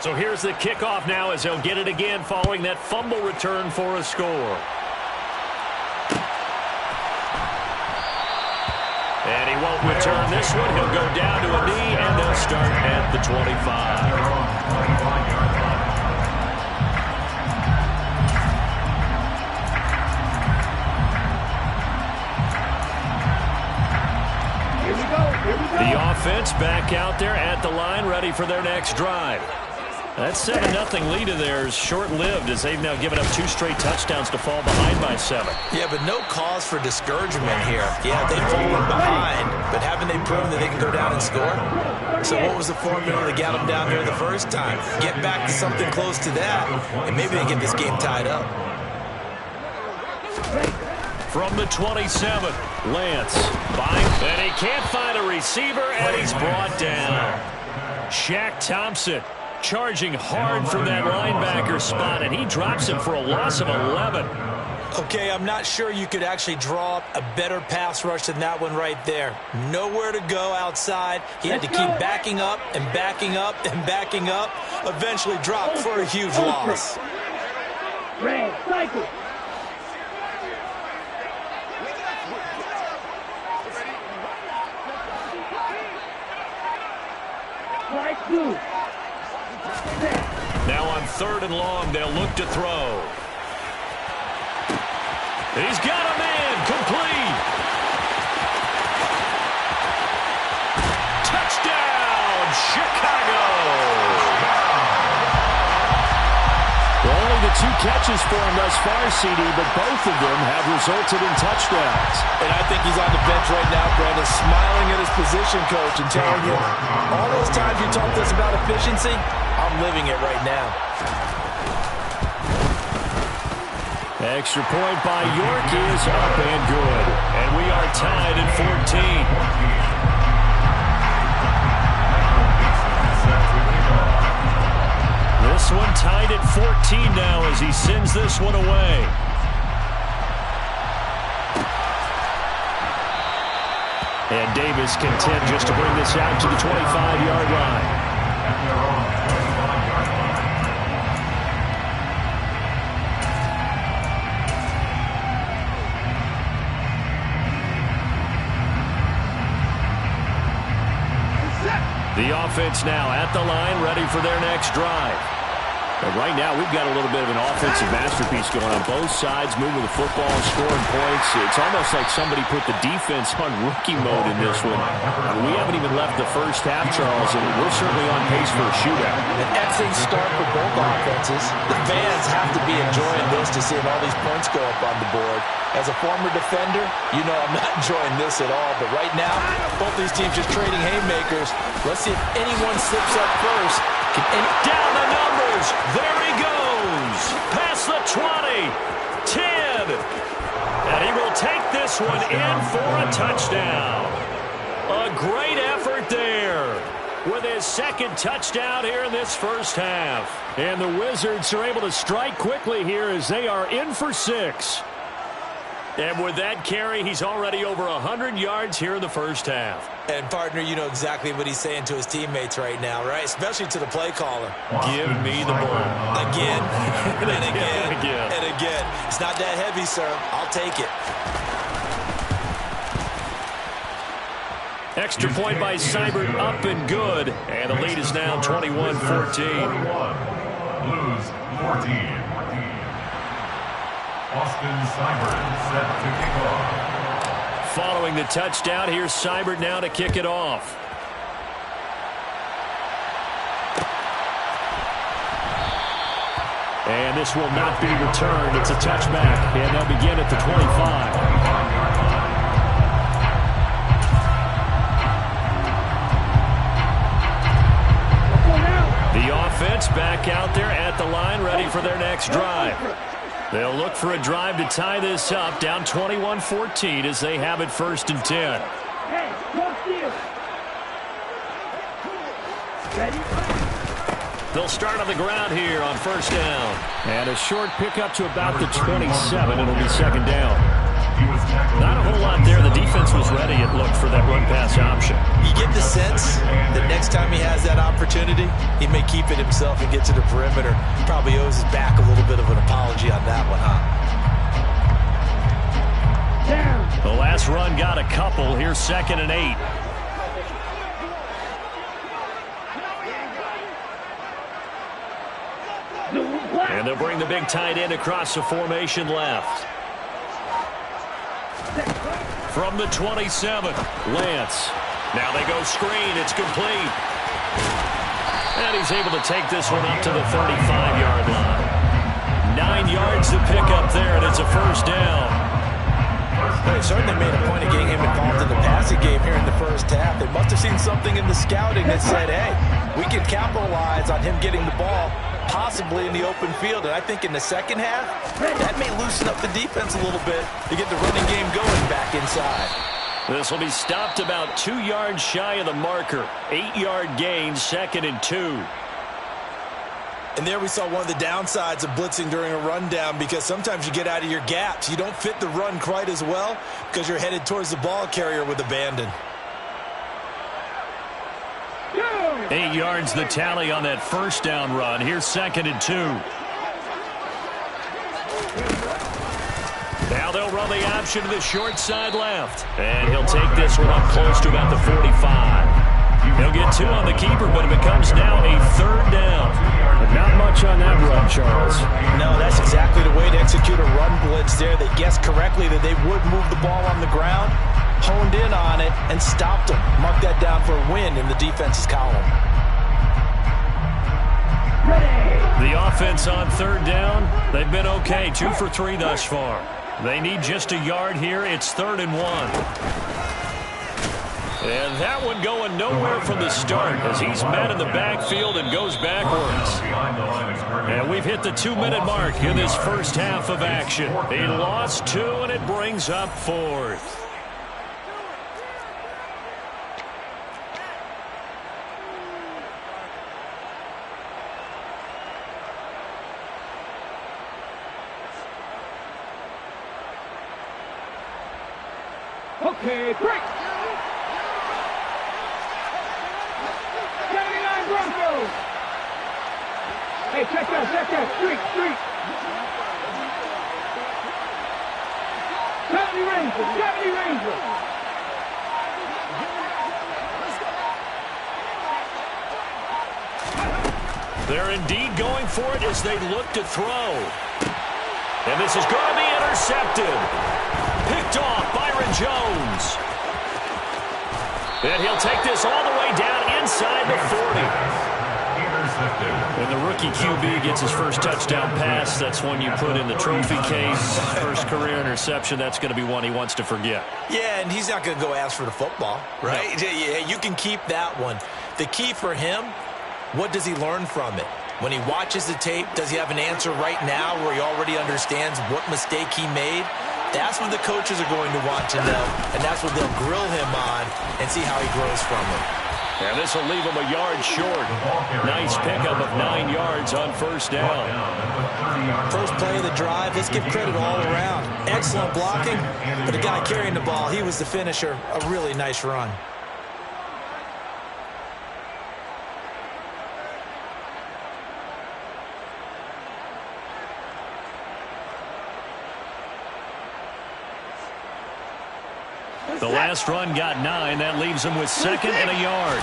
So here's the kickoff now as he'll get it again following that fumble return for a score. And he won't return this one. He'll go down to a knee, and they'll start at the 25. The offense back out there at the line, ready for their next drive. That 7-0 lead of theirs short-lived as they've now given up 2 straight touchdowns to fall behind by 7. Yeah, but no cause for discouragement here. Yeah, they've fallen behind, but haven't they proven that they can go down and score? So what was the formula that got them down there the first time? Get back to something close to that, and maybe they get this game tied up. From the 27, Lance finds, and he can't find a receiver, and he's brought down. Shaq Thompson charging hard from that linebacker spot, and he drops him for a loss of 11. Okay, I'm not sure you could actually draw up a better pass rush than that one right there. Nowhere to go outside. He had to keep backing up and backing up and backing up. Eventually dropped for a huge loss. Red, cycle. Now on 3rd and long, they'll look to throw. He's got a man, complete. Touchdown, Chicago. Only the 2 catches for him thus far, CD, but both of them have resulted in touchdowns. And I think he's on the bench right now, Brandon, smiling at his position coach and telling him, all those times you talked to us about efficiency, I'm living it right now. Extra point by York is up and good. And we are tied at 14. This one tied at 14 now as he sends this one away. And Davis content just to bring this out to the 25-yard line. The offense now at the line, ready for their next drive. And right now, we've got a little bit of an offensive masterpiece going on both sides, moving the football, scoring points. It's almost like somebody put the defense on rookie mode in this one. We haven't even left the first half, Charles, and we're certainly on pace for a shootout. An excellent start for both offenses. The fans have to be enjoying this to seeing all these points go up on the board. As a former defender, you know I'm not enjoying this at all. But right now, both these teams just trading haymakers. Let's see if anyone slips up first. Down the numbers. There he goes. Past the 20. 10. And he will take this one in for a touchdown. A great effort there with his 2nd touchdown here in this first half. And the Wizards are able to strike quickly here as they are in for 6. And with that carry, he's already over 100 yards here in the first half. And, partner, you know exactly what he's saying to his teammates right now, right? Especially to the play caller. Give me the ball. Again, and again, and again. and again. It's not that heavy, sir. I'll take it. Extra point by Seibert, up and good. And the lead is now 21-14. Lose 14. Austin Seibert set to kick off. Following the touchdown, here's Seibert now to kick it off. And this will not be returned. It's a touchback, and they'll begin at the 25. The offense back out there at the line, ready for their next drive. They'll look for a drive to tie this up, down 21-14 as they have it 1st and 10. They'll start on the ground here on 1st down. And a short pickup to about the 27. It'll be 2nd down. Not a whole lot there. The defense was ready, it looked, for that run-pass option. You get the sense that next time he has that opportunity, he may keep it himself and get to the perimeter. Probably owes his back a little bit of an apology on that one, huh? The last run got a couple. Here's 2nd and 8. And they'll bring the big tight end across the formation left. From the 27, Lance. Now they go screen. It's complete. And he's able to take this one up to the 35-yard line. 9 yards to pick up there, and it's a first down. They certainly made a point of getting him involved in the passing game here in the first half. They must have seen something in the scouting that said, hey, we can capitalize on him getting the ball, possibly in the open field. And I think in the second half, that may loosen up the defense a little bit to get the running game going back inside. This will be stopped about 2 yards shy of the marker. 8-yard gain, 2nd and 2. And there we saw one of the downsides of blitzing during a rundown, because sometimes you get out of your gaps. You don't fit the run quite as well because you're headed towards the ball carrier with abandon. 8 yards the tally on that first down run. Here's 2nd and 2. Now they'll run the option to the short side left. And he'll take this one up close to about the 45. He'll get 2 on the keeper, but it becomes now a 3rd down. But not much on that run, Charles. No, that's exactly the way to execute a run blitz there. They guessed correctly that they would move the ball on the ground, honed in on it, and stopped them. Mark that down for a win in the defense's column. The offense on 3rd down, they've been okay. 2 for 3 thus far. They need just a yard here. It's 3rd and 1. And that one going nowhere from the start as he's met in the backfield and goes backwards. And we've hit the 2-minute mark in this first half of action. He lost 2, and it brings up 4th. Okay, break. 79 Broncos. Hey, check that. Street. 70 Rangers. They're indeed going for it as they look to throw. And this is going to be intercepted. Picked off Byron Jones. And he'll take this all the way down inside the 40. When the rookie QB gets his first touchdown pass, that's one you put in the trophy case. First career interception, that's going to be one he wants to forget. Yeah, and he's not going to go ask for the football, right? No. Yeah, you can keep that one. The key for him, what does he learn from it? When he watches the tape, does he have an answer right now where he already understands what mistake he made? That's what the coaches are going to want to know, and that's what they'll grill him on and see how he grows from it. And this will leave him a yard short. Nice pickup of 9 yards on first down. First play of the drive, let's give credit all around. Excellent blocking, but the guy carrying the ball, he was the finisher. A really nice run. The last run got 9. That leaves them with 2nd and a yard.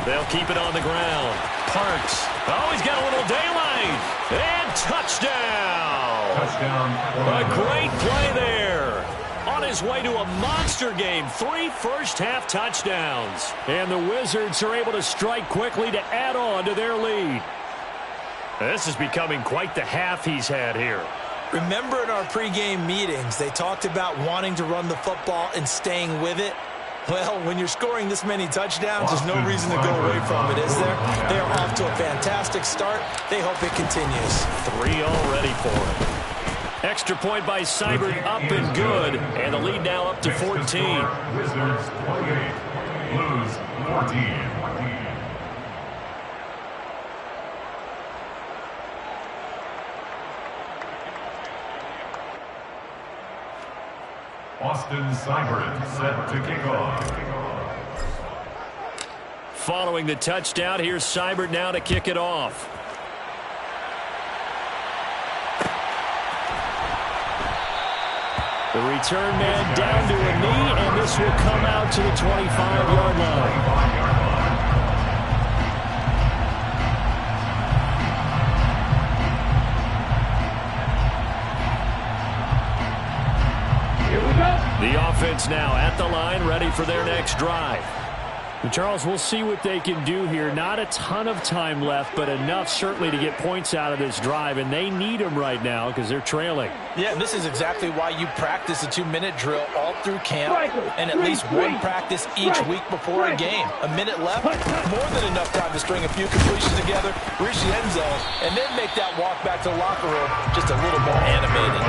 They'll keep it on the ground. Parks. Oh, he's got a little daylight. And touchdown. A great play there. On his way to a monster game. 3 first-half touchdowns. And the Wizards are able to strike quickly to add on to their lead. This is becoming quite the half he's had here. Remember in our pregame meetings, they talked about wanting to run the football and staying with it? Well, when you're scoring this many touchdowns, there's no reason to go away from it, is there? They are off to a fantastic start. They hope it continues. 3 already for him. Extra point by Seibert, up and good. And the lead now up to 14. Wizards 28, Blues 14. Austin Seibert set to kick off. Following the touchdown, here's Seibert now to kick it off. The return man down to a knee, and this will come out to the 25-yard line. The offense now at the line, ready for their next drive. Charles, we'll see what they can do here. Not a ton of time left, but enough certainly to get points out of this drive, and they need them right now because they're trailing. Yeah, this is exactly why you practice a 2-minute drill all through camp and at least one practice each week before a game. A minute left, more than enough time to string a few completions together, reach the end zone, and then make that walk back to the locker room just a little more animated.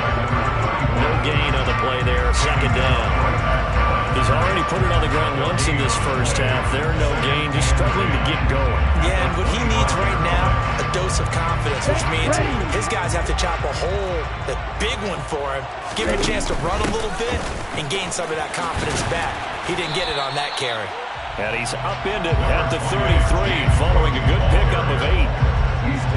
No gain on the play there, second down. He's already put it on the ground once in this first half. There, no gain, just struggling to get going. Yeah, and what he needs right now, a dose of confidence, which means his guys have to chop a hole, a big one for him, give him a chance to run a little bit, and gain some of that confidence back. He didn't get it on that carry. And he's upended at the 33, following a good pickup of 8.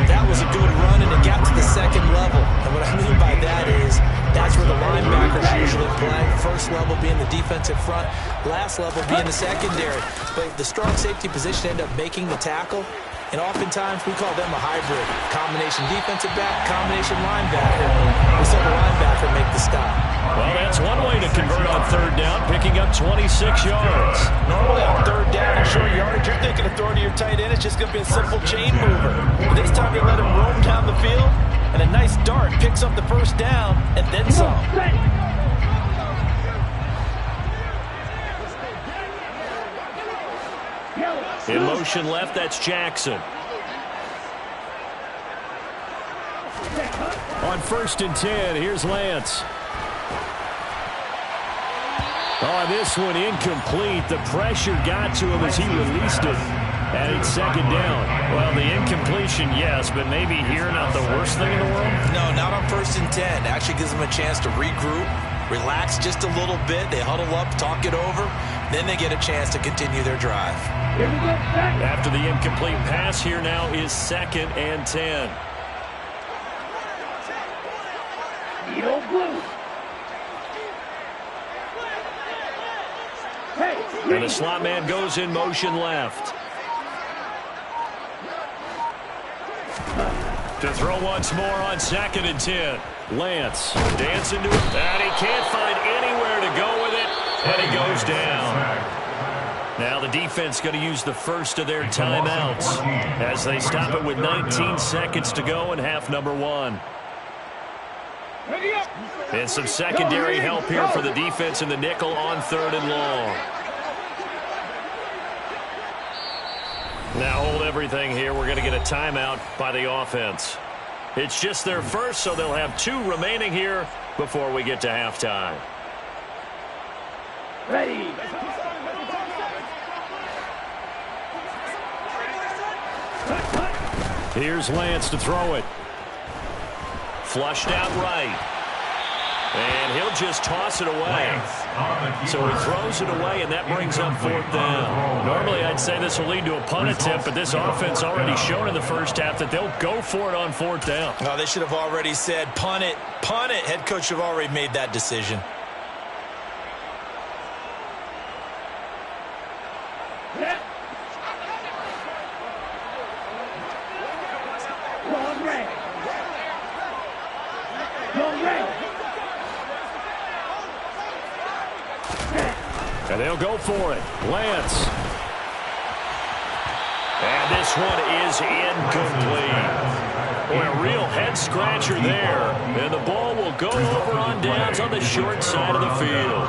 That was a good run, and it got to the second level. And what I mean by that is that's where the linebackers usually play. First level being the defensive front, last level being the secondary. But the strong safety position ended up making the tackle. And oftentimes we call them a hybrid. Combination defensive back, combination linebacker. We saw the linebacker make the stop. Well, that's one way to convert on third down, picking up 26 yards. Normally on third down and short yardage, you're thinking of throwing to your tight end. It's just going to be a simple chain mover. But this time they let him roam down the field, and a nice dart picks up the first down and then some. In motion left, that's Jackson. On 1st and 10, here's Lance. Oh, this one incomplete. The pressure got to him as he released it. And it's second down. Well, the incompletion, yes, but maybe here not the worst thing in the world? No, not on 1st and 10. Actually gives them a chance to regroup, relax just a little bit. They huddle up, talk it over. Then they get a chance to continue their drive. After the incomplete pass, here now is 2nd and 10. And the slot man goes in motion left. To throw once more on 2nd and 10. Lance dancing to it, and he can't find anywhere to go with it, and he goes down. Now the defense going to use the first of their timeouts as they stop it with 19 seconds to go in half number 1. And some secondary help here for the defense in the nickel on 3rd and long. Now hold everything here. We're going to get a timeout by the offense. It's just their first, so they'll have 2 remaining here before we get to halftime. Ready. Here's Lance to throw it. Flushed out right. And he'll just toss it away. So he throws it away, and that brings up 4th down. Normally, I'd say this will lead to a punt attempt, but this offense already shown in the first half that they'll go for it on 4th down. Oh, they should have already said, punt it, punt it. Head coach should have already made that decision. And they'll go for it. Lance. And this one is incomplete. Boy, a real head-scratcher there. And the ball will go over on downs on the short side of the field.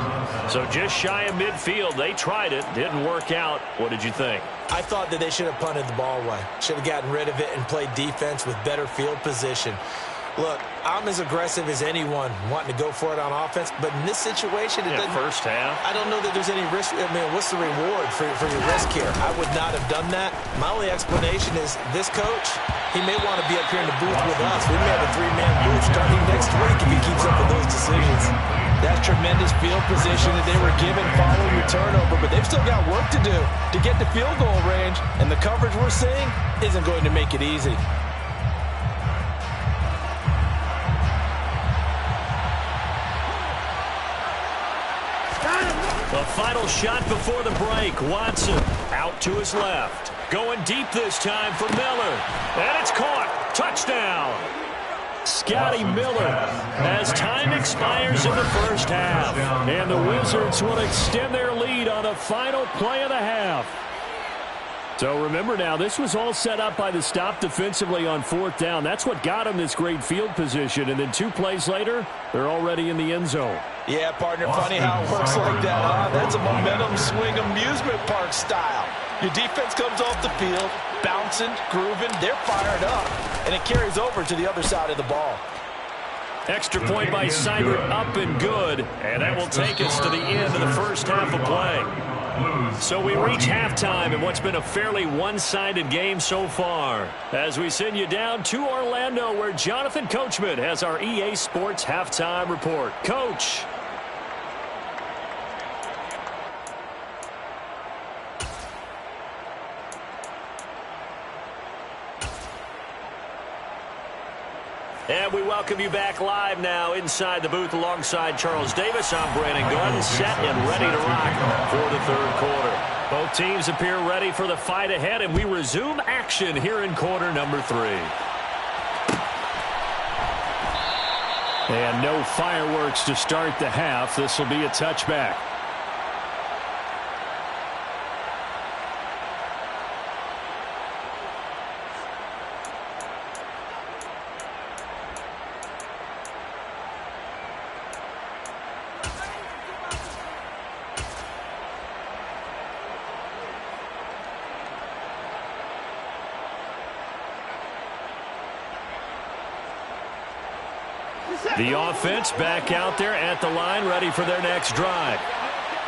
So just shy of midfield. They tried it. Didn't work out. What did you think? I thought that they should have punted the ball away. Should have gotten rid of it and played defense with better field position. Look, I'm as aggressive as anyone wanting to go for it on offense, but in this situation, first half. I don't know that there's any risk. I mean, what's the reward for your risk here? I would not have done that. My only explanation is this coach, he may want to be up here in the booth with us. We may have a 3-man booth starting next week if he keeps up with those decisions. That's tremendous field position that they were given following the turnover, but they've still got work to do to get to field goal range, and the coverage we're seeing isn't going to make it easy. The final shot before the break. Watson out to his left. Going deep this time for Miller. And it's caught. Touchdown. Scotty Miller as time expires in the first half. And the Wizards will extend their lead on the final play of the half. So remember now, this was all set up by the stop defensively on fourth down. That's what got them this great field position. And then 2 plays later, they're already in the end zone. Yeah, partner, funny how it works like that, huh? That's a momentum swing amusement park style. Your defense comes off the field, bouncing, grooving, they're fired up, and it carries over to the other side of the ball. Extra point by Seibert, up and good, and that will take us to the end of the first half of play. So we reach halftime in what's been a fairly one-sided game so far, as we send you down to Orlando, where Jonathan Coachman has our EA Sports halftime report. Coach. And we welcome you back live now inside the booth alongside Charles Davis. I'm Brandon Gordon, set and ready to rock for the third quarter. Both teams appear ready for the fight ahead, and we resume action here in quarter number 3. And no fireworks to start the half. This will be a touchback. The offense back out there at the line, ready for their next drive.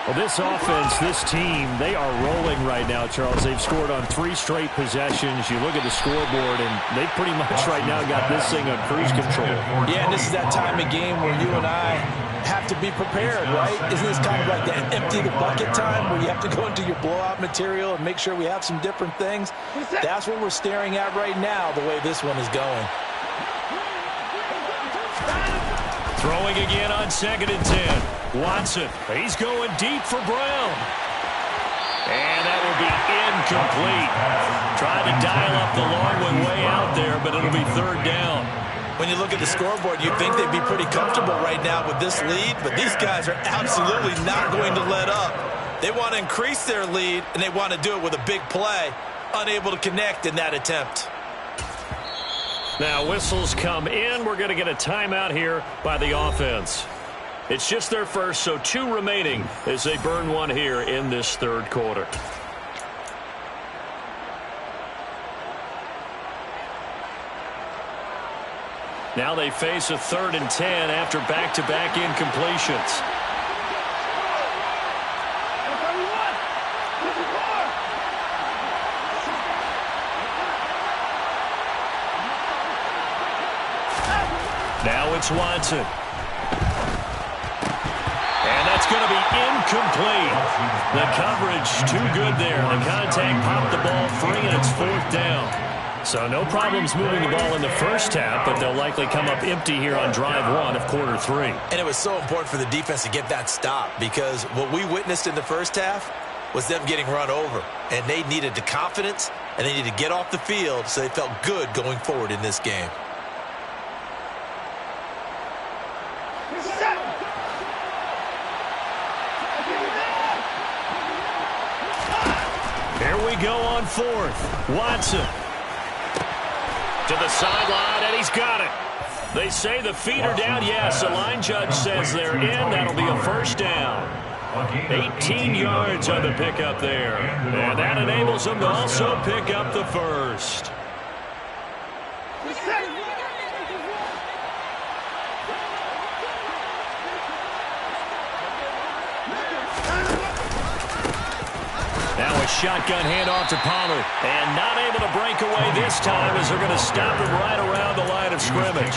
Well, this offense, this team, they are rolling right now, Charles. They've scored on 3 straight possessions. You look at the scoreboard, and they pretty much right now got this thing on cruise control. Yeah, and this is that time of game where you and I have to be prepared, right? Isn't this kind of like that empty the bucket time where you have to go into your blowout material and make sure we have some different things? That's what we're staring at right now, the way this one is going. Throwing again on 2nd and 10. Watson, he's going deep for Brown. And that will be incomplete. Trying to dial up the long one way out there, but it'll be 3rd down. When you look at the scoreboard, you'd think they'd be pretty comfortable right now with this lead, but these guys are absolutely not going to let up. They want to increase their lead, and they want to do it with a big play. Unable to connect in that attempt. Now whistles come in. We're going to get a timeout here by the offense. It's just their first, so 2 remaining as they burn one here in this third quarter. Now they face a 3rd and 10 after back-to-back incompletions. Now it's Watson. And that's going to be incomplete. The coverage too good there. The contact popped the ball free, and it's 4th down. So no problems moving the ball in the first half, but they'll likely come up empty here on drive 1 of quarter 3. And it was so important for the defense to get that stop, because what we witnessed in the first half was them getting run over. And they needed the confidence, and they needed to get off the field so they felt good going forward in this game. Here we go on 4th. Watson to the sideline, and he's got it. They say the feet are down. Yes, the line judge says they're in. That'll be a 1st down. 18 yards on the pickup there. And that enables them to also pick up the 1st. shotgun handoff to Pollard. And not able to break away this time as they're going to stop him right around the line of scrimmage.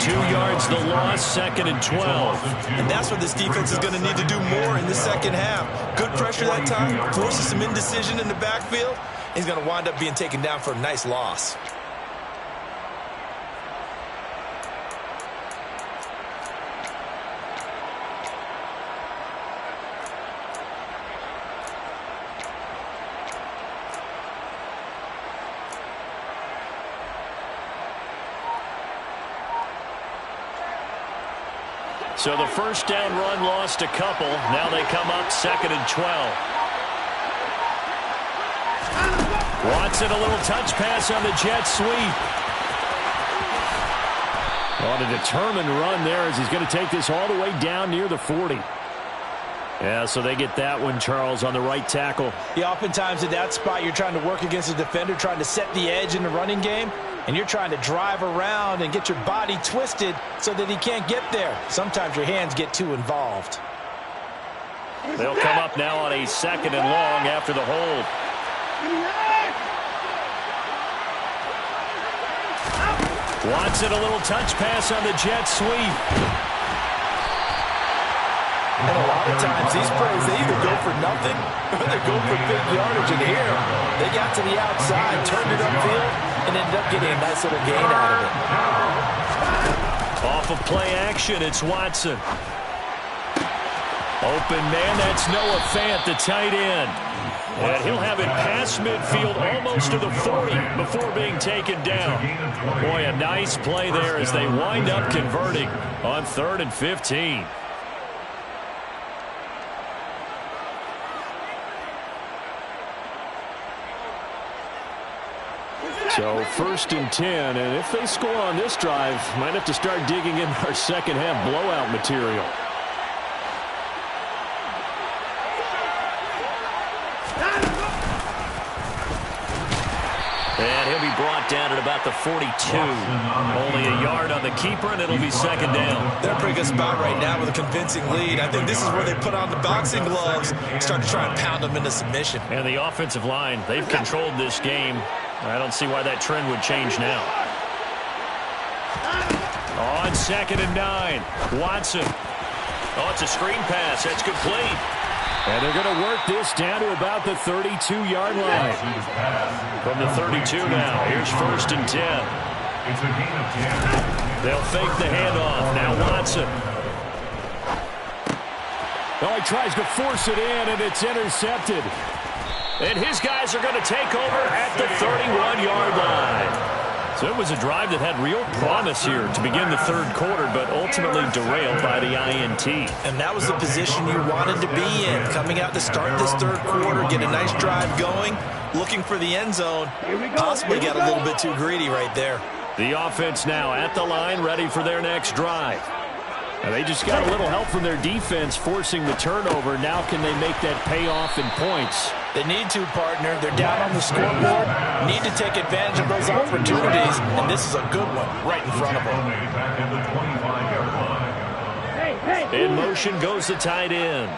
2 yards the loss, 2nd and 12. And that's what this defense is going to need to do more in the second half. Good pressure that time, forces some indecision in the backfield. He's going to wind up being taken down for a nice loss. So the first down run lost a couple. Now they come up 2nd and 12. Watson, a little touch pass on the jet sweep. On a determined run there as he's going to take this all the way down near the 40. Yeah, so they get that one, Charles, on the right tackle. Yeah, oftentimes at that spot, you're trying to work against a defender, trying to set the edge in the running game, and you're trying to drive around and get your body twisted so that he can't get there. Sometimes your hands get too involved. They'll come up now on a 2nd and long after the hold. Watson, a little touch pass on the jet sweep. And a lot of times, these plays, they either go for nothing or they go for big yardage. And here, they got to the outside, turned it upfield, and ended up getting a nice little gain out of it. Off of play action, it's Watson. Open man, that's Noah Fant, the tight end. And he'll have it past midfield almost to the 40 before being taken down. Boy, a nice play there as they wind up converting on 3rd and 15. So 1st and 10, and if they score on this drive, might have to start digging in our second half blowout material. And he'll be brought down at about the 42. Only a yard on the keeper, and it'll be 2nd down. They're in a pretty good spot right now with a convincing lead. I think this is where they put on the boxing gloves and start to try and pound them into submission. And the offensive line, they've controlled this game. I don't see why that trend would change now. On 2nd and 9, Watson. Oh, it's a screen pass. That's complete. And they're going to work this down to about the 32-yard line. From the 32 now, here's 1st and 10. It's a gain of 10. They'll fake the handoff. Now Watson. Oh, he tries to force it in, and it's intercepted. And his guys are going to take over at the 31-yard line. So it was a drive that had real promise here to begin the 3rd quarter, but ultimately derailed by the INT. And that was the position you wanted to be in. Coming out to start this 3rd quarter, get a nice drive going, looking for the end zone. Possibly got a little bit too greedy right there. The offense now at the line, ready for their next drive. And they just got a little help from their defense forcing the turnover. Now can they make that pay off in points? They need to, partner. They're down on the scoreboard. Need to take advantage of those opportunities, and this is a good one right in front of them. In motion goes the tight end.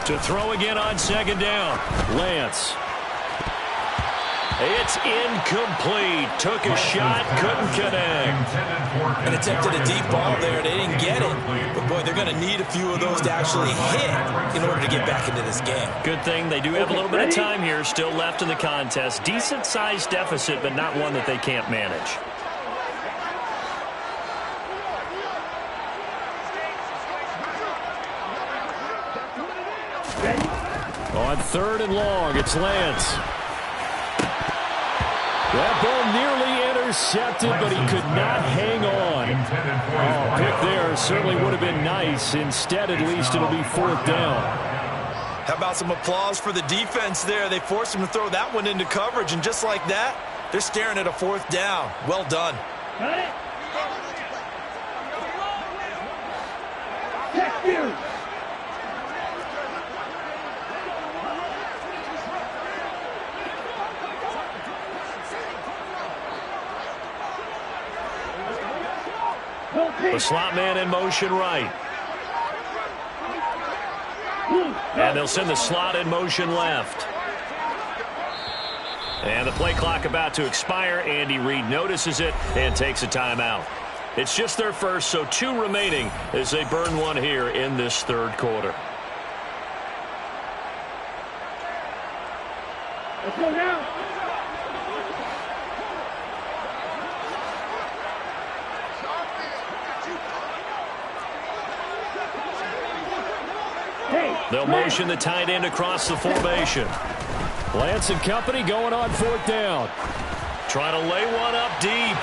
To throw again on 2nd down. Lance. It's incomplete. Took a shot, couldn't connect. And attempted a deep ball there. They didn't get it. But, boy, they're going to need a few of those to actually hit in order to get back into this game. Good thing they do have a little bit of time here still left in the contest. Decent-sized deficit, but not one that they can't manage. On 3rd and long, it's Lance. That ball nearly intercepted, but he could not hang on. Oh, pick there certainly would have been nice. Instead, at least, it'll be 4th down. How about some applause for the defense there? They forced him to throw that one into coverage, and just like that, they're staring at a 4th down. Well done. The slot man in motion right. And they'll send the slot in motion left. And the play clock about to expire. Andy Reid notices it and takes a timeout. It's just their first, so 2 remaining as they burn one here in this third quarter. Let's go now. They'll motion the tight end across the formation. Lance and company going on 4th down. Trying to lay one up deep.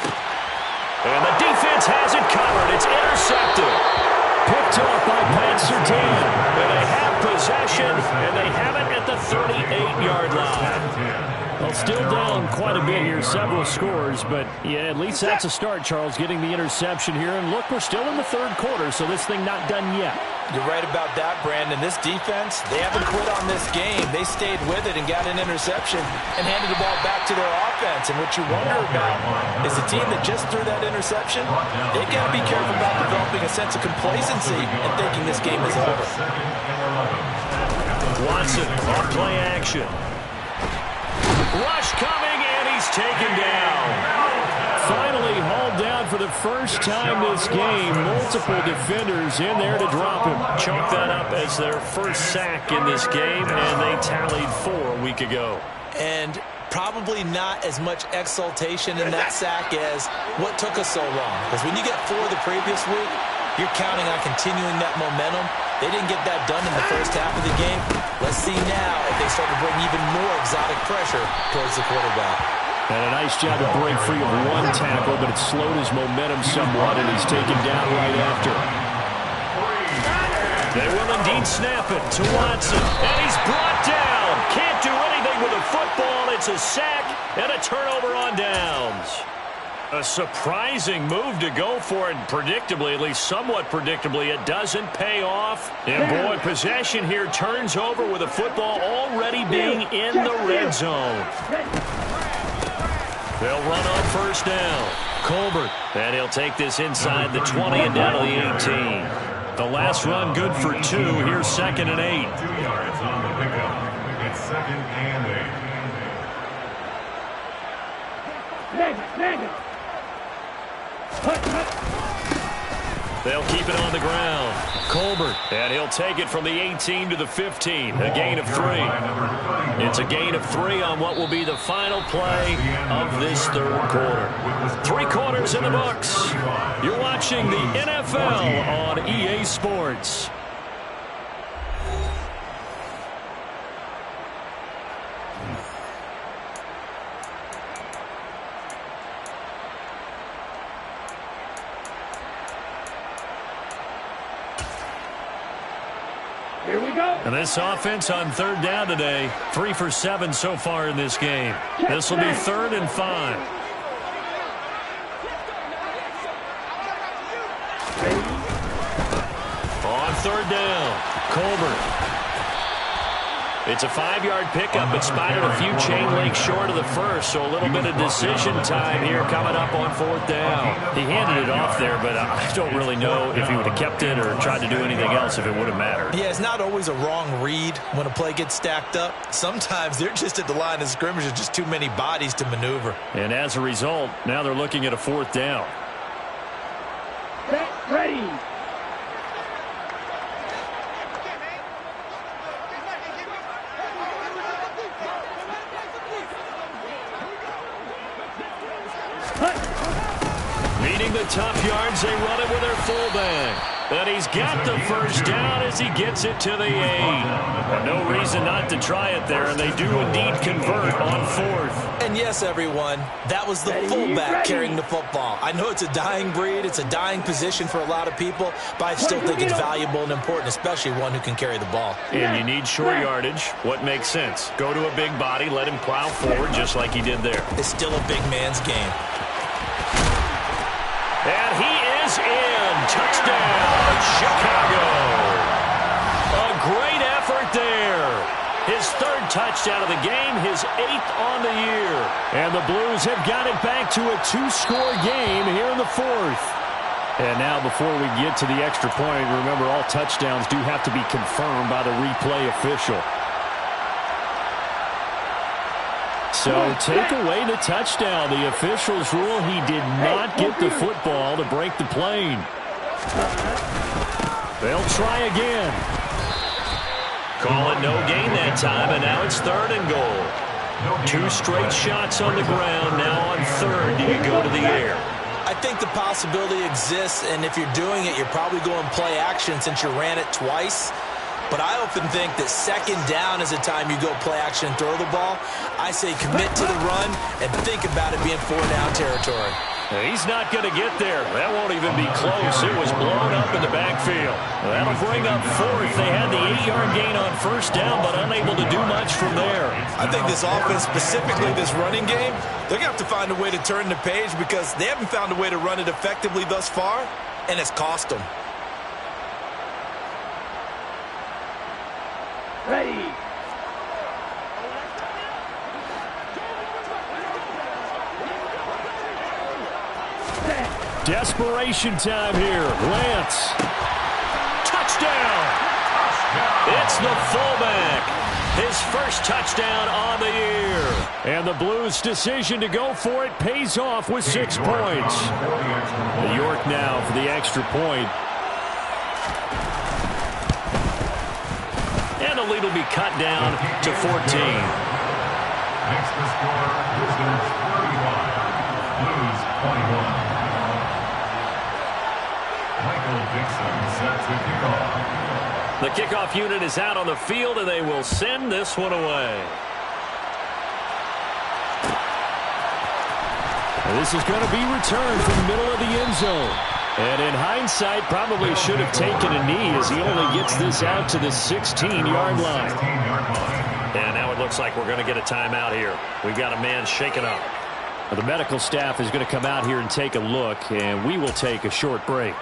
And the defense has it covered. It's intercepted. Picked off by Pat Surtain. And they have possession, and they have it at the 38-yard line. Well, still down quite a bit here, several scores, but yeah, at least that's a start, Charles, getting the interception here. And look, we're still in the third quarter, so this thing not done yet. You're right about that, Brandon. This defense, they haven't quit on this game. They stayed with it and got an interception and handed the ball back to their offense. And what you wonder about is the team that just threw that interception, they've got to be careful about developing a sense of complacency and thinking this game is over. Watson on play action. Rush coming, and he's taken down. Finally hauled down for the first time this game. Multiple defenders in there to drop him. Chalk that up as their first sack in this game, and they tallied 4 a week ago. And probably not as much exultation in that sack as what took us so long. Because when you get 4 the previous week, you're counting on continuing that momentum. They didn't get that done in the first half of the game. Let's see now if they start to bring even more exotic pressure towards the quarterback. And a nice job to break free of 1 tackle, but it slowed his momentum somewhat, and he's taken down right after. They will indeed snap it to Watson, and he's brought down. Can't do anything with a football. It's a sack and a turnover on downs. A surprising move to go for it, predictably, at least somewhat predictably. It doesn't pay off. And boy, possession here turns over with the football already being in the red zone. They'll run on first down. Colbert, and he'll take this inside the 20 and down to the 18. The last run good for 2. Here's 2nd and 8. 2 yards on the pickup. It's 2nd and 8. They'll keep it on the ground. Colbert, and he'll take it from the 18 to the 15. A gain of 3. It's a gain of 3 on what will be the final play of this third quarter. 3 quarters in the books. You're watching the NFL on EA Sports. Here we go. And this offense on 3rd down today, 3 for 7 so far in this game. This will be 3rd and 5. On 3rd down, Colbert. It's a 5-yard pickup, but spotted a few chain links short of the first, so a little bit of decision time here coming up on 4th down. He handed it off there, but I don't really know if he would have kept it or tried to do anything else if it would have mattered. Yeah, it's not always a wrong read when a play gets stacked up. Sometimes they're just at the line of scrimmage with just too many bodies to maneuver. And as a result, now they're looking at a 4th down. Set, ready. Needing the tough yards, they run it with their fullback. And he's got the first down as he gets it to the 8. And no reason not to try it there, and they do indeed convert on 4th. And yes, everyone, that was the fullback carrying the football. I know it's a dying breed, it's a dying position for a lot of people, but I still think it's valuable and important, especially one who can carry the ball. And you need short yardage. What makes sense? Go to a big body, let him plow forward just like he did there. It's still a big man's game. And he is in. Touchdown, Chicago. A great effort there. His 3rd touchdown of the game, his 8th on the year. And the Blues have got it back to a 2-score game here in the 4th. And now before we get to the extra point, remember all touchdowns do have to be confirmed by the replay official. So take away the touchdown. The officials rule he did not get the football to break the plane. They'll try again. Call it no gain that time, and now it's 3rd and goal. 2 straight shots on the ground. Now on 3rd, do you go to the air? I think the possibility exists, and if you're doing it, you're probably going play action since you ran it twice. But I often think that 2nd down is the time you go play action and throw the ball. I say commit to the run and think about it being 4-down territory. He's not going to get there. That won't even be close. It was blown up in the backfield. That'll bring up 4th. They had the 8-yard gain on 1st down, but unable to do much from there. I think this offense, specifically this running game, they're going to have to find a way to turn the page because they haven't found a way to run it effectively thus far, and it's cost them. Ready. Desperation time here. Lance. Touchdown! It's the fullback. His first touchdown on the year. And the Blues' decision to go for it pays off with 6 points. New York now for the extra point. And the lead will be cut down to 14. Next to score, Wizards 35, Blues 21. Michael Dixon set to kick off. The kickoff unit is out on the field, and they will send this one away. And this is going to be returned from the middle of the end zone. And in hindsight, probably should have taken a knee as he only gets this out to the 16-yard line. And now it looks like we're going to get a timeout here. We've got a man shaken up. The medical staff is going to come out here and take a look, and we will take a short break.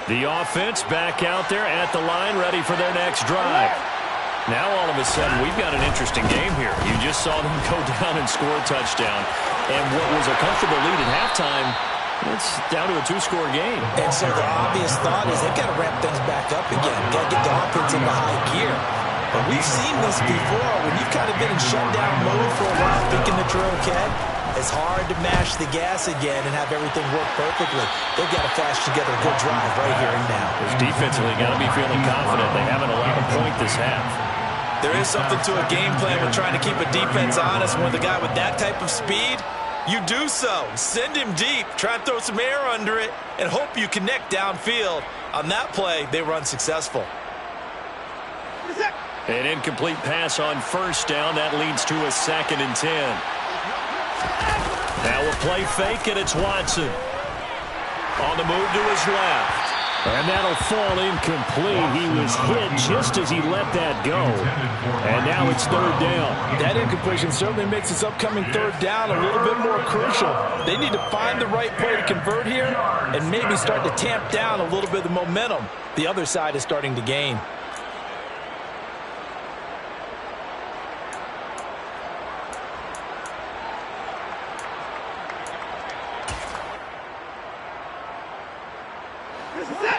The offense back out there at the line, ready for their next drive. Now all of a sudden, we've got an interesting game here. You just saw them go down and score a touchdown. And what was a comfortable lead at halftime, it's down to a 2-score game. And so the obvious thought is they've got to ramp things back up again. Got to get the offense into high gear. But we've seen this before. When you've kind of been in shutdown mode for a while thinking that you're okay, it's hard to mash the gas again and have everything work perfectly. They've got to flash together a good drive right here and now. Because defensively, got to be feeling confident. They haven't allowed a point this half. There is something to a game plan with trying to keep a defense honest. When the guy with that type of speed, you do so. Send him deep. Try and throw some air under it and hope you connect downfield. On that play, they were unsuccessful. An incomplete pass on 1st down. That leads to a 2nd and 10. Now a play fake, and it's Watson. On the move to his left. And that'll fall incomplete. He was hit just as he let that go. And now it's 3rd down. That incompletion certainly makes this upcoming 3rd down a little bit more crucial. They need to find the right play to convert here and maybe start to tamp down a little bit of the momentum the other side is starting to gain.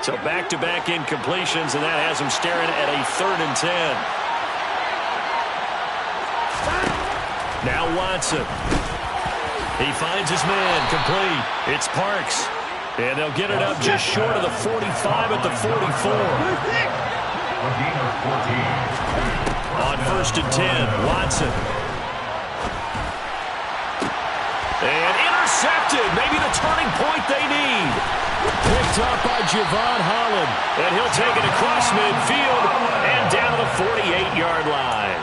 So back-to-back incompletions, and that has him staring at a 3rd and 10. Now Watson. He finds his man, complete. It's Parks. And they'll get it up just short of the 45 at the 44. On 1st and 10, Watson. And intercepted. Maybe the turning point they need. Picked up by Javon Holland. And he'll take it across midfield and down to the 48-yard line.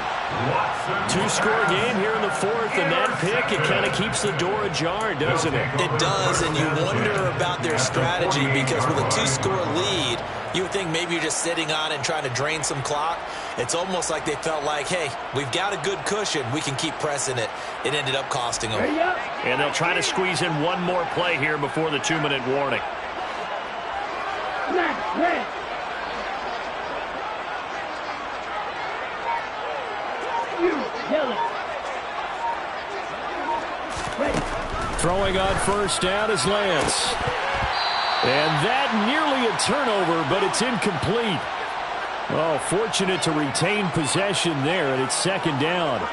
2-score game here in the 4th, and that pick, it kind of keeps the door ajar, doesn't it? It does, and you wonder about their strategy because with a 2-score lead, you would think maybe you're just sitting on it and trying to drain some clock. It's almost like they felt like, hey, we've got a good cushion. We can keep pressing it. It ended up costing them. And they'll try to squeeze in one more play here before the 2-minute warning. Ready. You kill it. Ready. Throwing on first down is Lance. And that nearly a turnover, but it's incomplete. Oh, fortunate to retain possession there, and it's second down.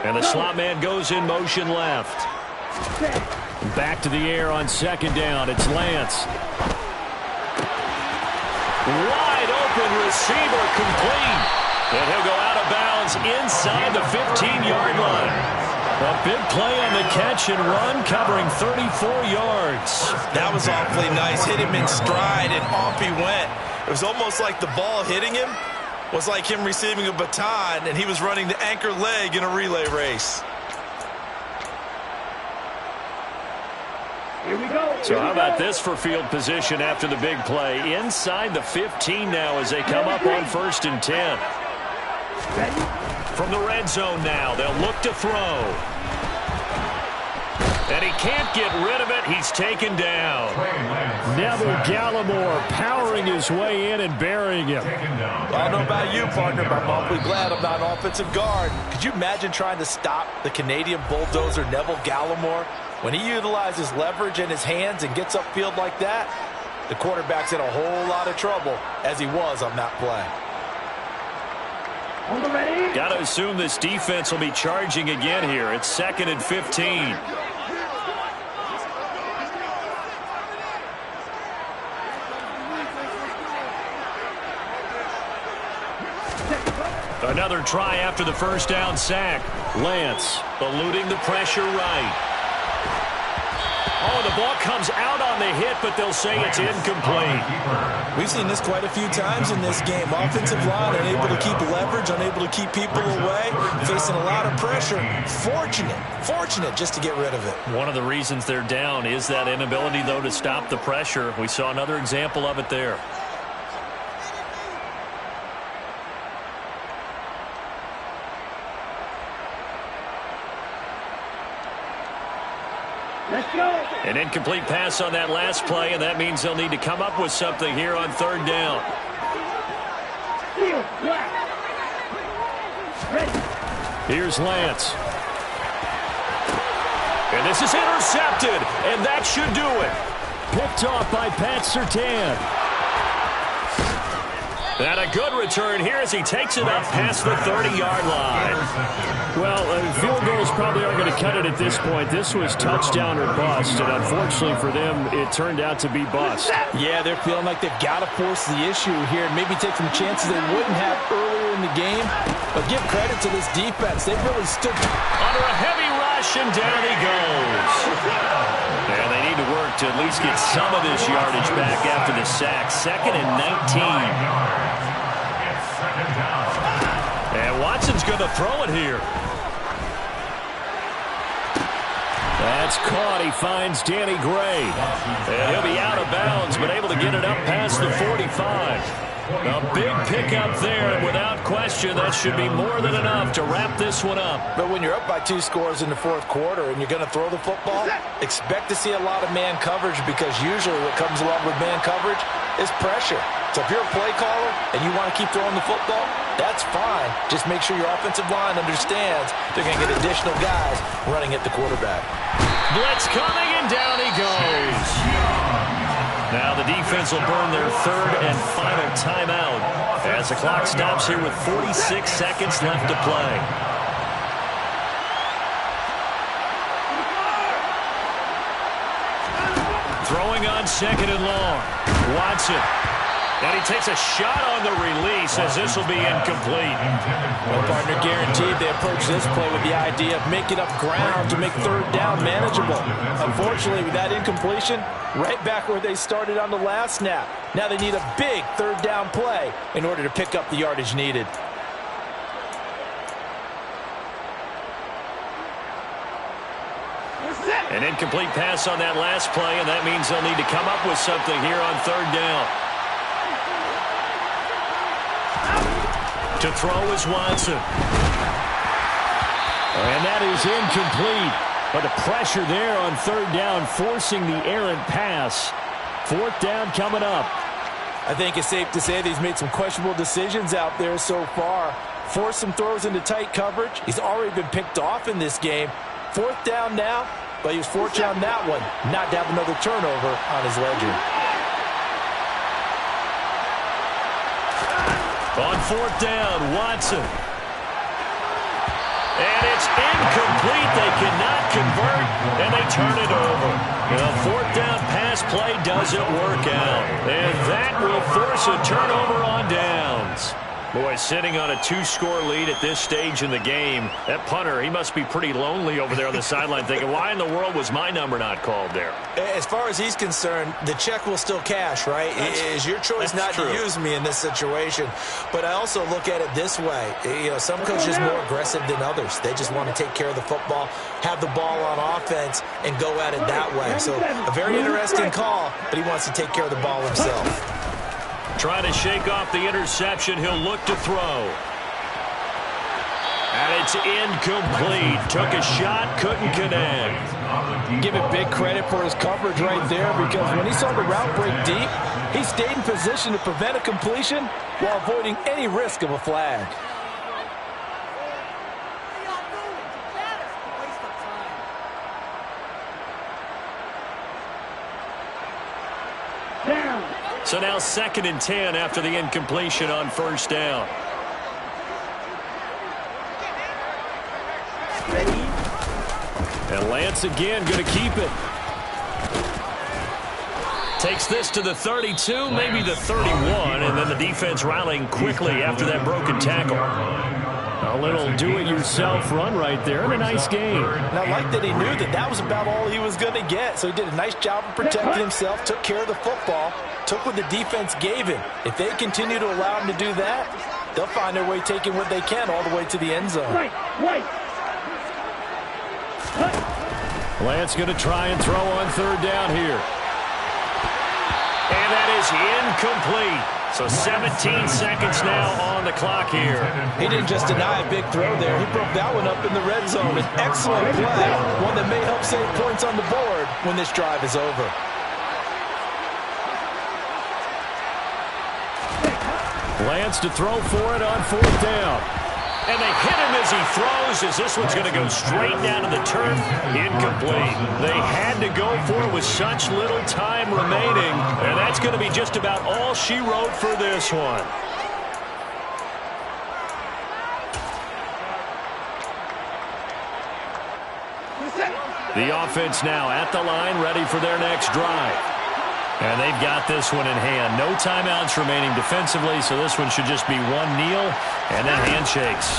And the slot man goes in motion left. Back to the air on second down. It's Lance. Wide open receiver, complete. And he'll go out of bounds inside the 15-yard line. A big play on the catch and run, covering 34 yards. That was awfully nice. Hit him in stride, and off he went. It was almost like the ball hitting him was like him receiving a baton, and he was running the anchor leg in a relay race. Here we go. So how about this for field position after the big play? Inside the 15 now as they come up on 1st and 10. From the red zone now, they'll look to throw. And he can't get rid of it. He's taken down. Neville Gallimore powering his way in and burying him. I don't know about you, partner, but I'm awfully glad I'm not an offensive guard. Could you imagine trying to stop the Canadian bulldozer Neville Gallimore? When he utilizes leverage in his hands and gets upfield like that, the quarterback's in a whole lot of trouble, as he was on that play. Got to assume this defense will be charging again here. It's 2nd and 15. Another try after the first down sack. Lance eluding the pressure right. Oh, the ball comes out on the hit, but they'll say it's incomplete. We've seen this quite a few times in this game. Offensive line unable to keep leverage, unable to keep people away, facing a lot of pressure. Fortunate just to get rid of it. One of the reasons they're down is that inability, though, to stop the pressure. We saw another example of it there. Let's go. An incomplete pass on that last play, and that means they'll need to come up with something here on 3rd down. Field, black. Ready. Here's Lance. And this is intercepted, and that should do it. Picked off by Pat Surtain. And a good return here as he takes it up past the 30-yard line. Well, field goals probably aren't going to cut it at this point. This was touchdown or bust, and unfortunately for them, it turned out to be bust. Yeah, they're feeling like they've got to force the issue here and maybe take some chances they wouldn't have earlier in the game. But give credit to this defense. They've really stood under a heavy rush, and down he goes. And they need to work to at least get some of this yardage back after the sack. 2nd and 19. And Watson's going to throw it here. That's caught. He finds Danny Gray. And he'll be out of bounds, but able to get it up past the 45. A big pickup there, and without question, that should be more than enough to wrap this one up. But when you're up by 2 scores in the 4th quarter and you're going to throw the football, expect to see a lot of man coverage, because usually what comes along with man coverage is pressure. So if you're a play caller and you want to keep throwing the football, that's fine. Just make sure your offensive line understands they're going to get additional guys running at the quarterback. Blitz coming, and down he goes. Now the defense will burn their 3rd and final timeout as the clock stops here with 46 seconds left to play. Throwing on 2nd and long. Watson. And he takes a shot on the release as this will be incomplete. Well, partner, guaranteed they approach this play with the idea of making up ground to make 3rd down manageable. Unfortunately, with that incompletion, right back where they started on the last snap. Now they need a big 3rd down play in order to pick up the yardage needed. An incomplete pass on that last play, and that means they'll need to come up with something here on third down. To throw is Watson. And that is incomplete. But the pressure there on third down, forcing the errant pass. Fourth down coming up. I think it's safe to say that he's made some questionable decisions out there so far. Forced some throws into tight coverage. He's already been picked off in this game. Fourth down now, but he was fortunate on that one not to have another turnover on his ledger. On fourth down, Watson. And it's incomplete. They cannot convert, and they turn it over. The fourth down pass play doesn't work out. And that will force a turnover on downs. Boy, sitting on a 2-score lead at this stage in the game, that punter, he must be pretty lonely over there on the sideline thinking, why in the world was my number not called there? As far as he's concerned, the check will still cash, right? It is your choice not to use me in this situation. But I also look at it this way. You know, some coaches are more aggressive than others. They just want to take care of the football, have the ball on offense, and go at it that way. So a very interesting call, but he wants to take care of the ball himself. Trying to shake off the interception. He'll look to throw. And it's incomplete. Took a shot, couldn't connect. Give him big credit for his coverage right there, because when he saw the route break deep, he stayed in position to prevent a completion while avoiding any risk of a flag. So now 2nd and 10 after the incompletion on first down. And Lance again going to keep it. Takes this to the 32, maybe the 31, and then the defense rallying quickly after that broken tackle. A little do-it-yourself run right there, and a nice game. And I like that he knew that that was about all he was going to get, so he did a nice job of protecting himself, took care of the football, took what the defense gave him. If they continue to allow him to do that, they'll find their way taking what they can all the way to the end zone. Lance going to try and throw on third down here. And that is incomplete. So 17 seconds now on the clock here. He didn't just deny a big throw there. He broke that one up in the red zone. An excellent play, one that may help save points on the board when this drive is over. Lance to throw for it on fourth down. And they hit him as he throws, as this one's going to go straight down to the turf. Incomplete. They had to go for it with such little time remaining, and that's going to be just about all she wrote for this one. The offense now at the line, ready for their next drive. And they've got this one in hand. No timeouts remaining defensively, so this one should just be one kneel and then handshakes.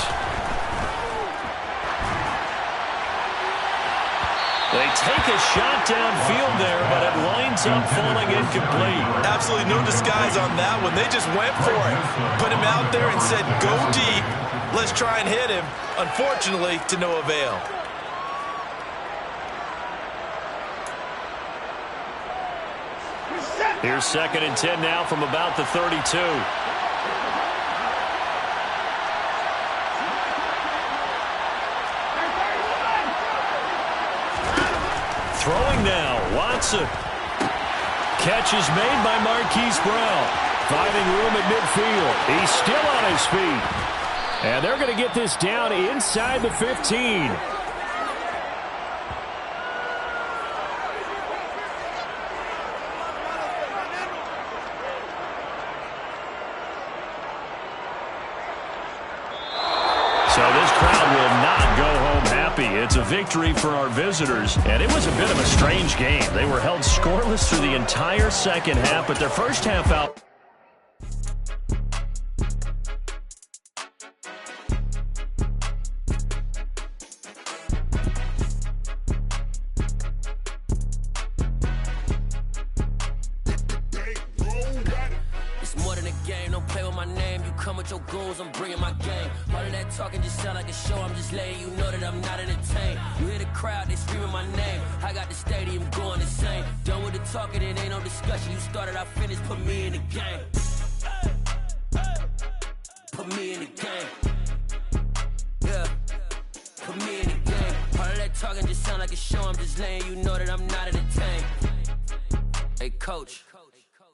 They take a shot downfield there, but it winds up falling incomplete. Absolutely no disguise on that one. They just went for it. Put him out there and said, go deep. Let's try and hit him. Unfortunately, to no avail. Here's 2nd and 10 now from about the 32. Throwing now, Watson. Catch is made by Marquise Brown. Finding room at midfield. He's still on his feet. And they're going to get this down inside the 15. So this crowd will not go home happy. It's a victory for our visitors. And it was a bit of a strange game. They were held scoreless through the entire second half, but their first half out. It's more than a game, don't play with my name. name, you come with your goons, I'm bringing my gang. All of that talking just sound like a show, I'm just letting you know that I'm not entertained. You hear the crowd, they screaming my name. I got the stadium going insane. Done with the talking, it ain't no discussion. You started, I finished, put me in the game. Put me in the game. Yeah. Put me in the game. All of that talking just sound like a show, I'm just letting you know that I'm not entertained. Hey, coach.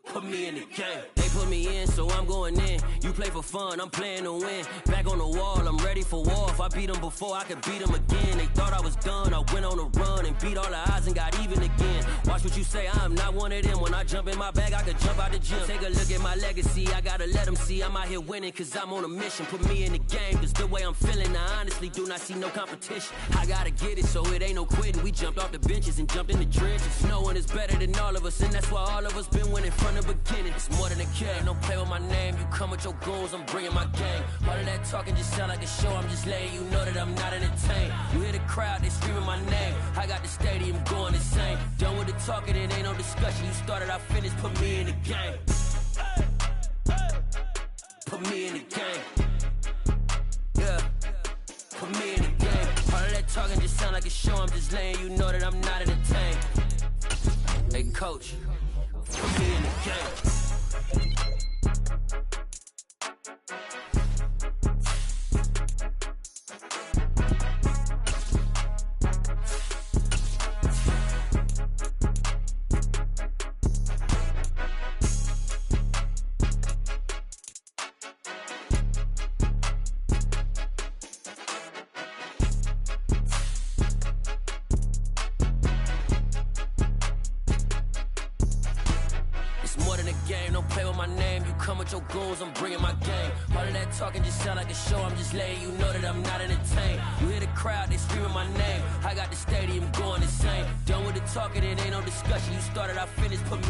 Put me in the game. They put me in, so I'm going in. You play for fun, I'm playing to win. Back on the wall, I'm ready for war. If I beat them before, I could beat them again. They thought I was done, I went on a run and beat all the odds and got even again. Watch what you say, I'm not one of them. When I jump in my bag, I could jump out the gym. Take a look at my legacy, I gotta let them see I'm out here winning, cause I'm on a mission. Put me in the game, cause the way I'm feeling, I honestly do not see no competition. I gotta get it, so it ain't no quitting. We jumped off the benches and jumped in the trenches. No one is better than all of us, and that's why all of us been winning from the beginning. It's more than a game, don't play with my name. You come with your goons, I'm bringing my gang. All of that talking just sound like a show, I'm just letting you know that I'm not entertained. You hear the crowd, they screaming my name. I got the stadium going insane. Done with the talking, it ain't no discussion. You started, I finished, put me in the game. Put me in the game. Yeah. Put me in the game. All of that talking just sound like a show, I'm just letting you know that I'm not entertained. Hey, coach. Put me in the game. Your goons, I'm bringing my game. All of that talking just sound like a show, I'm just letting you know that I'm not entertained. You hear the crowd, they screaming my name. I got the stadium going insane. Done with the talking, it ain't no discussion. You started, I finished, put me